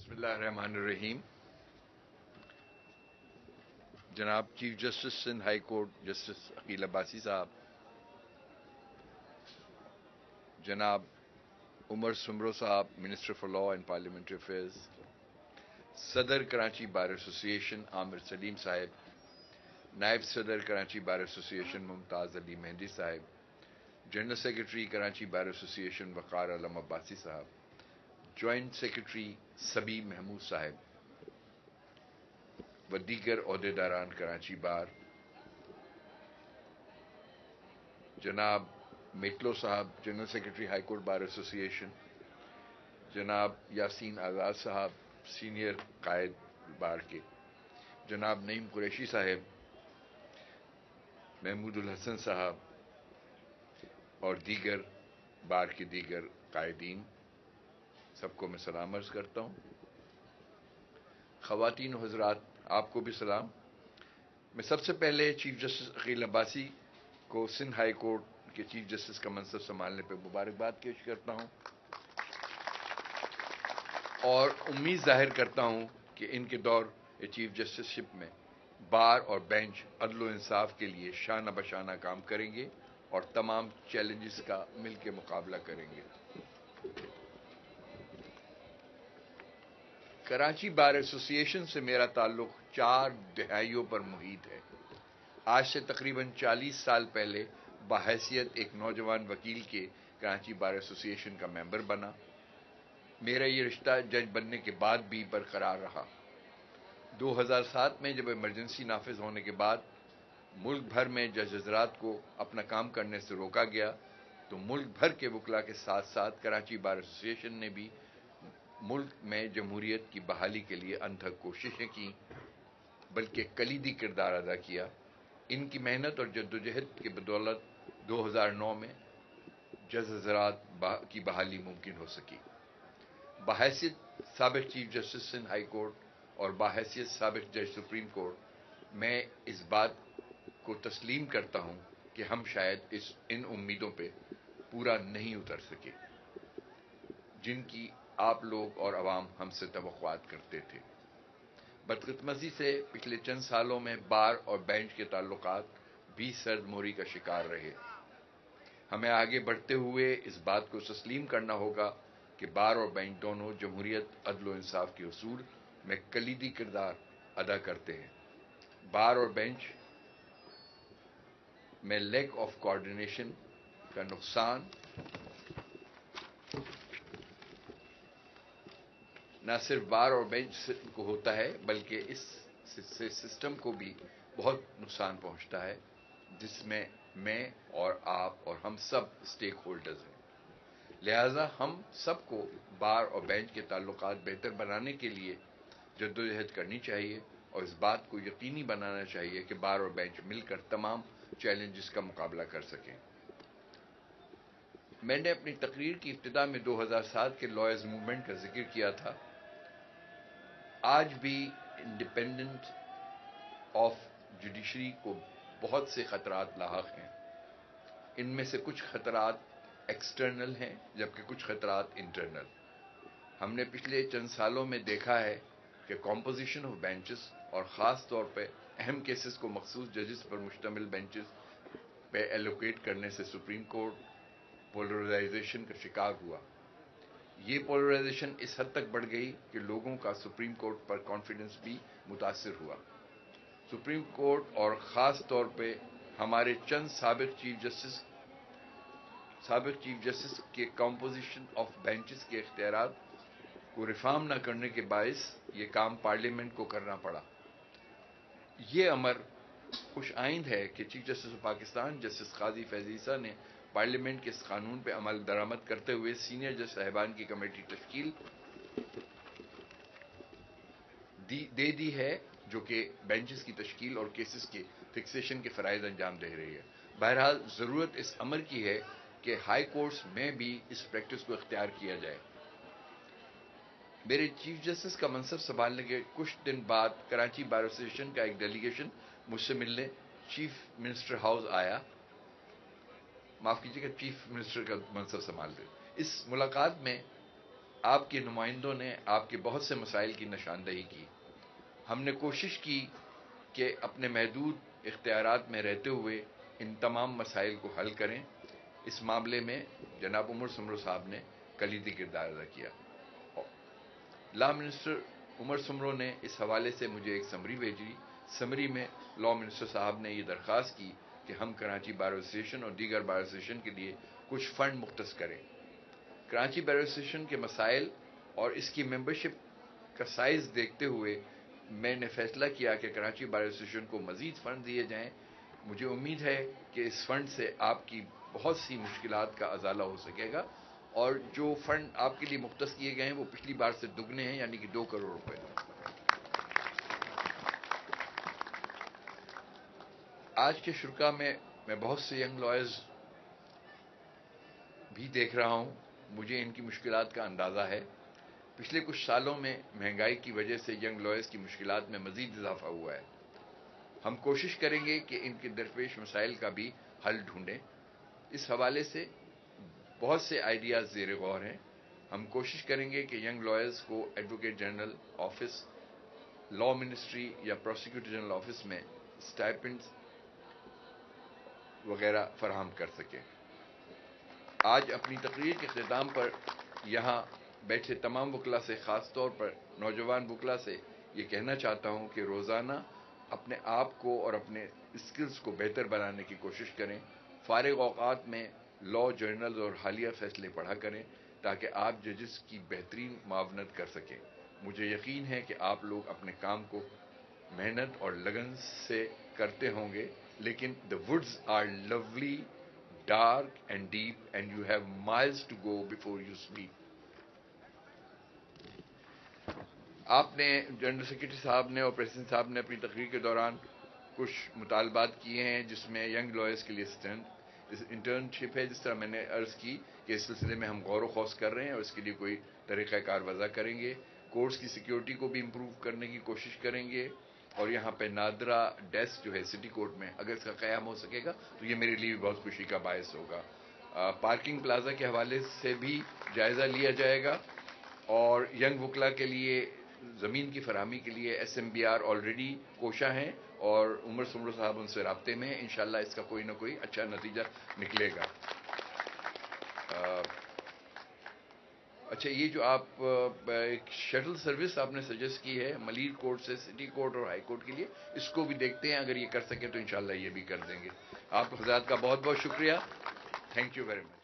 بسم اللہ الرحمن الرحیم. جناب chief justice Sindh high court justice Aqeel Abbasi صاحب، جناب عمر سمرو صاحب minister for law and parliamentary affairs, صدر کراچی بار ایسوسی ایشن عامر سلیم صاحب، نائب صدر کراچی بار ایسوسی ایشن ممتاز علی مہندی صاحب، جنرل سیکرٹری کراچی بار ایسوسی ایشن وقار علم عباسی صاحب، جوائنٹ سیکرٹری سبی محمود صاحب و دیگر عہدیداران کراچی بار، جناب میکلو صاحب general secretary high court bar ایسوسی ایشن، جناب یاسین آزاد صاحب سینئر قائد بار کے، جناب نعیم قریشی صاحب، محمود الحسن صاحب اور دیگر بار کے دیگر قائدین، سب کو میں سلام عرض کرتا ہوں. خواتین و حضرات، آپ کو بھی سلام. میں سب سے پہلے چیف جسٹس عقیل عباسی کو سندھ ہائی کورٹ کے چیف جسٹس کا منصب سنبھالنے پہ مبارکباد پیش کرتا ہوں اور امید ظاہر کرتا ہوں کہ ان کے دور چیف جسٹس شپ میں بار اور بینچ عدل و انصاف کے لیے شانہ بشانہ کام کریں گے اور تمام چیلنجز کا مل کے مقابلہ کریں گے. کراچی بار ایسوسی ایشن سے میرا تعلق 4 دہائیوں پر محیط ہے. آج سے تقریباً 40 سال پہلے بحیثیت ایک نوجوان وکیل کے کراچی بار ایسوسی ایشن کا ممبر بنا. میرا یہ رشتہ جج بننے کے بعد بھی برقرار رہا. 2007 میں جب ایمرجنسی نافذ ہونے کے بعد ملک بھر میں جج حضرات کو اپنا کام کرنے سے روکا گیا تو ملک بھر کے وکلاء کے ساتھ ساتھ کراچی بار ایسوسی ایشن نے بھی ملک میں جمہوریت کی بحالی کے لیے انتھک کوششیں کی، بلکہ کلیدی کردار ادا کیا. ان کی محنت اور جدوجہد کی بدولت 2009 میں جج حضرات کی بحالی ممکن ہو سکی. بحیثیت سابق chief justice Sindh high court اور بحیثیت سابق جج سپریم کورٹ، میں اس بات کو تسلیم کرتا ہوں کہ ہم شاید ان امیدوں پہ پورا نہیں اتر سکے جن کی آپ لوگ اور عوام ہم سے توقعات کرتے تھے. بدقسمتی سے پچھلے چند سالوں میں بار اور بینچ کے تعلقات بھی سرد موری کا شکار رہے. ہمیں آگے بڑھتے ہوئے اس بات کو تسلیم کرنا ہوگا کہ بار اور بینچ دونوں جمہوریت، عدل و انصاف کے اصول میں کلیدی کردار ادا کرتے ہیں. بار اور بینچ میں لیک آف کوآرڈینیشن کا نقصان نہ صرف بار اور بینچ کو ہوتا ہے بلکہ اس سسٹم کو بھی بہت نقصان پہنچتا ہے، جس میں اور آپ اور ہم سب اسٹیک ہولڈرز ہیں. لہذا ہم سب کو بار اور بینچ کے تعلقات بہتر بنانے کے لیے جدوجہد کرنی چاہیے اور اس بات کو یقینی بنانا چاہیے کہ بار اور بینچ مل کر تمام چیلنجز کا مقابلہ کر سکیں. میں نے اپنی تقریر کی ابتدا میں 2007 کے لائرز موومنٹ کا ذکر کیا تھا. آج بھی انڈیپینڈنٹ آف جوڈیشری کو بہت سے خطرات لاحق ہیں. ان میں سے کچھ خطرات ایکسٹرنل ہیں جبکہ کچھ خطرات انٹرنل. ہم نے پچھلے چند سالوں میں دیکھا ہے کہ کمپوزیشن آف بینچز اور خاص طور پہ اہم کیسز کو مخصوص ججز پر مشتمل بینچز پہ ایلوکیٹ کرنے سے سپریم کورٹ پولرائزیشن کا شکار ہوا. یہ پولرائزیشن اس حد تک بڑھ گئی کہ لوگوں کا سپریم کورٹ پر کانفیڈنس بھی متاثر ہوا. سپریم کورٹ اور خاص طور پہ ہمارے چند سابق چیف جسٹس کے کمپوزیشن آف بینچز کے اختیارات کو ریفارم نہ کرنے کے باعث یہ کام پارلیمنٹ کو کرنا پڑا. یہ امر خوش آئند ہے کہ chief justice of Pakistan justice قاضی فیض عیسیٰ نے پارلیمنٹ کے اس قانون پہ عمل درآمد کرتے ہوئے سینئر جج صاحبان کی کمیٹی تشکیل دے دی ہے جو کہ بینچز کی تشکیل اور کیسز کے فکسیشن کے فرائض انجام دے رہی ہے. بہرحال ضرورت اس امر کی ہے کہ ہائی کورٹس میں بھی اس پریکٹس کو اختیار کیا جائے. میرے چیف جسٹس کا منصب سنبھالنے کے کچھ دن بعد کراچی بار ایسوسیشن کا ایک ڈیلیگیشن مجھ سے ملنے چیف منسٹر ہاؤس آیا. معاف کیجیے گا، چیف منسٹر کا منصب سنبھال رہے. اس ملاقات میں آپ کے نمائندوں نے آپ کے بہت سے مسائل کی نشاندہی کی. ہم نے کوشش کی کہ اپنے محدود اختیارات میں رہتے ہوئے ان تمام مسائل کو حل کریں. اس معاملے میں جناب عمر سمرو صاحب نے کلیدی کردار ادا کیا. لا منسٹر عمر سمرو نے اس حوالے سے مجھے ایک سمری بھیجی. سمری میں لا منسٹر صاحب نے یہ درخواست کی کہ ہم کراچی بار ایسوسیشن اور دیگر بار ایسوسیشن کے لیے کچھ فنڈ مختص کریں. کراچی بار ایسوسیشن کے مسائل اور اس کی ممبرشپ کا سائز دیکھتے ہوئے میں نے فیصلہ کیا کہ کراچی بار ایسوسیشن کو مزید فنڈ دیے جائیں. مجھے امید ہے کہ اس فنڈ سے آپ کی بہت سی مشکلات کا ازالہ ہو سکے گا، اور جو فنڈ آپ کے لیے مختص کیے گئے ہیں وہ پچھلی بار سے دگنے ہیں، یعنی کہ 2 کروڑ روپے. آج کے شرکا میں بہت سے ینگ لائرز بھی دیکھ رہا ہوں. مجھے ان کی مشکلات کا اندازہ ہے. پچھلے کچھ سالوں میں مہنگائی کی وجہ سے ینگ لائرز کی مشکلات میں مزید اضافہ ہوا ہے. ہم کوشش کریں گے کہ ان کے درپیش مسائل کا بھی حل ڈھونڈیں. اس حوالے سے بہت سے آئیڈیاز زیر غور ہیں. ہم کوشش کریں گے کہ ینگ لائرز کو ایڈوکیٹ جنرل آفس، لا منسٹری یا پروسیکیوٹر جنرل آفس میں اسٹائپنڈز وغیرہ فراہم کر سکیں. آج اپنی تقریر کے اختتام پر یہاں بیٹھے تمام وکلاء سے، خاص طور پر نوجوان وکلاء سے یہ کہنا چاہتا ہوں کہ روزانہ اپنے آپ کو اور اپنے اسکلز کو بہتر بنانے کی کوشش کریں. فارغ اوقات میں لا جرنلز اور حالیہ فیصلے پڑھا کریں تاکہ آپ ججز کی بہترین معاونت کر سکیں. مجھے یقین ہے کہ آپ لوگ اپنے کام کو محنت اور لگن سے کرتے ہوں گے، لیکن the woods are lovely, dark and deep and you have miles to go before you sleep. آپ نے جنرل سیکرٹری صاحب نے اور پریزیڈنٹ صاحب نے اپنی تقریر کے دوران کچھ مطالبات کیے ہیں، جس میں ینگ لائرز کے لیے انٹرنشپ ہے. جس طرح میں نے عرض کی کہ اس سلسلے میں ہم غور و خوض کر رہے ہیں اور اس کے لیے کوئی طریقہ کار وضع کریں گے. کورس کی سیکیورٹی کو بھی امپروو کرنے کی کوشش کریں گے، اور یہاں پہ نادرا ڈیسک جو ہے سٹی کورٹ میں، اگر اس کا قیام ہو سکے گا تو یہ میرے لیے بھی بہت خوشی کا باعث ہوگا. پارکنگ پلازا کے حوالے سے بھی جائزہ لیا جائے گا، اور ینگ وکلا کے لیے زمین کی فراہمی کے لیے SMBR آلریڈی کوشاں ہیں، اور عمر سمرو صاحب ان سے رابطے میں ہیں. انشاءاللہ اس کا کوئی نہ کوئی اچھا نتیجہ نکلے گا. اچھا، یہ جو آپ ایک شٹل سروس آپ نے سجیسٹ کی ہے ملیر کورٹ سے سٹی کورٹ اور ہائی کورٹ کے لیے، اس کو بھی دیکھتے ہیں. اگر یہ کر سکے تو انشاءاللہ یہ بھی کر دیں گے. آپ حضرات کا بہت بہت شکریہ. Thank you very much.